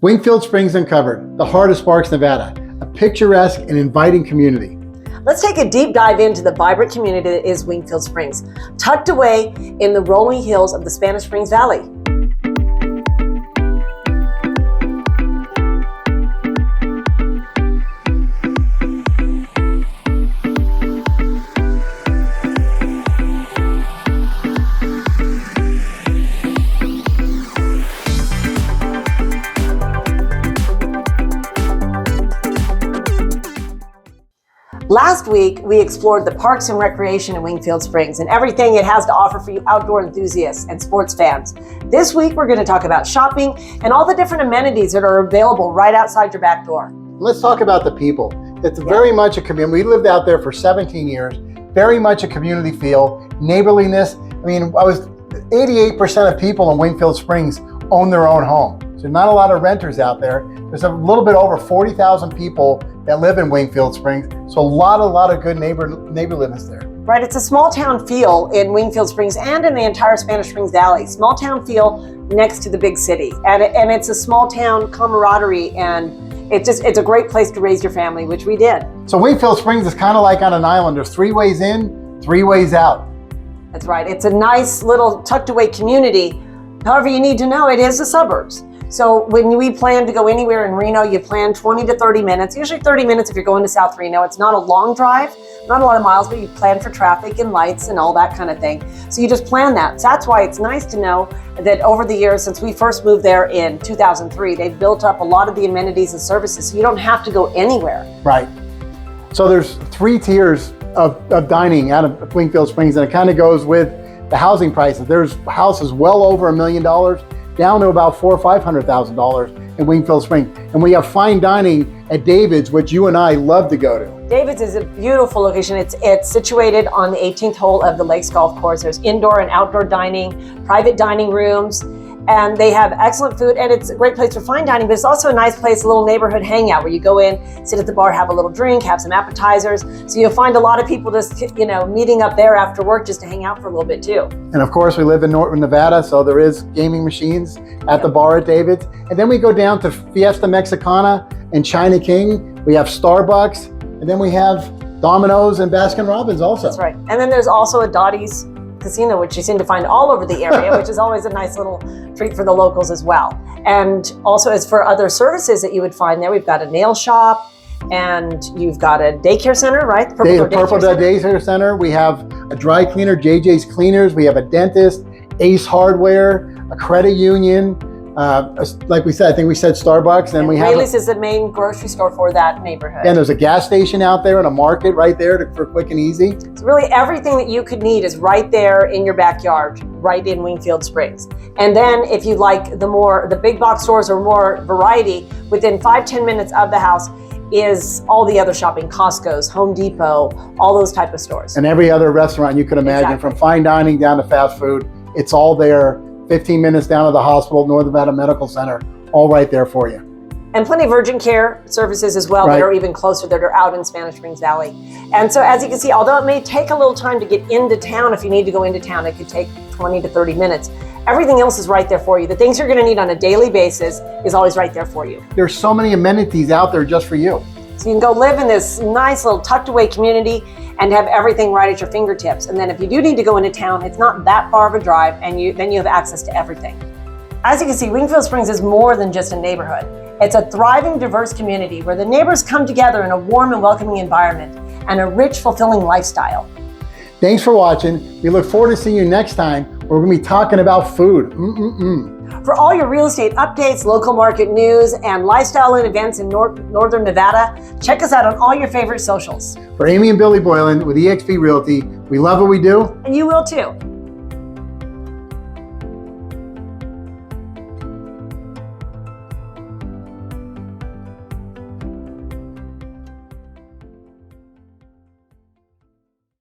Wingfield Springs Uncovered, the heart of Sparks, Nevada, a picturesque and inviting community. Let's take a deep dive into the vibrant community that is Wingfield Springs, tucked away in the rolling hills of the Spanish Springs Valley. Last week, we explored the parks and recreation in Wingfield Springs and everything it has to offer for you outdoor enthusiasts and sports fans. This week, we're going to talk about shopping and all the different amenities that are available right outside your back door. Let's talk about the people. It's very much a community. We lived out there for 17 years, very much a community feel, neighborliness. I mean, 88% of people in Wingfield Springs own their own home. So not a lot of renters out there. There's a little bit over 40,000 people that live in Wingfield Springs. So a lot of good neighborliness there. Right, it's a small town feel in Wingfield Springs and in the entire Spanish Springs Valley. Small town feel next to the big city. And it's a small town camaraderie, and it's a great place to raise your family, which we did. So Wingfield Springs is kind of like on an island. There's 3 ways in, 3 ways out. That's right. It's a nice little tucked away community. However, you need to know it is the suburbs. So when we plan to go anywhere in Reno, you plan 20 to 30 minutes, usually 30 minutes if you're going to South Reno. It's not a long drive, not a lot of miles, but you plan for traffic and lights and all that kind of thing. So you just plan that. So that's why it's nice to know that over the years, since we first moved there in 2003, they've built up a lot of the amenities and services, so you don't have to go anywhere. Right. So there's 3 tiers of dining out of Wingfield Springs, and it kind of goes with the housing prices. There's houses well over $1 million, down to about $400,000 or $500,000 in Wingfield Springs. And we have fine dining at David's, which you and I love to go to. David's is a beautiful location. It's situated on the 18th hole of the Lakes Golf Course. There's indoor and outdoor dining, private dining rooms, and they have excellent food, and it's a great place for fine dining, but it's also a nice place, a little neighborhood hangout where you go in, sit at the bar, have a little drink, have some appetizers. So you'll find a lot of people just, meeting up there after work just to hang out for a little bit too. And of course, we live in Norton, Nevada, so there is gaming machines at the bar at David's. And then we go down to Fiesta Mexicana and China King. We have Starbucks, and then we have Domino's and Baskin Robbins also. That's right. And then there's also a Dottie's Casino, which you seem to find all over the area, which is always a nice little treat for the locals as well. And also, as for other services that you would find there, we've got a nail shop, and you've got a daycare center, right? The Purple Daycare Center. We have a dry cleaner, JJ's Cleaners. We have a dentist, Ace Hardware, a credit union. Like we said, I think we said Starbucks, and we have Rayleigh's is the main grocery store for that neighborhood. And there's a gas station out there and a market right there for quick and easy. So really everything that you could need is right there in your backyard, right in Wingfield Springs. And then if you like the big box stores or more variety, within 5-10 minutes of the house is all the other shopping, Costco's, Home Depot, all those type of stores. And every other restaurant you could imagine, from fine dining down to fast food, it's all there. 15 minutes down to the hospital, North Nevada Medical Center, all right there for you. And plenty of urgent care services as well that are even closer, that are out in Spanish Springs Valley. And so as you can see, although it may take a little time to get into town, if you need to go into town, it could take 20 to 30 minutes. Everything else is right there for you. The things you're gonna need on a daily basis is always right there for you. There's so many amenities out there just for you. So you can go live in this nice little tucked away community and have everything right at your fingertips. And then if you do need to go into town, it's not that far of a drive, and then you have access to everything. As you can see, Wingfield Springs is more than just a neighborhood. It's a thriving, diverse community where the neighbors come together in a warm and welcoming environment and a rich, fulfilling lifestyle. Thanks for watching. We look forward to seeing you next time. We're gonna be talking about food. For all your real estate updates, local market news, and lifestyle and events in Northern Nevada, check us out on all your favorite socials. For Amy and Billy Boylan with eXp Realty, we love what we do. And you will too.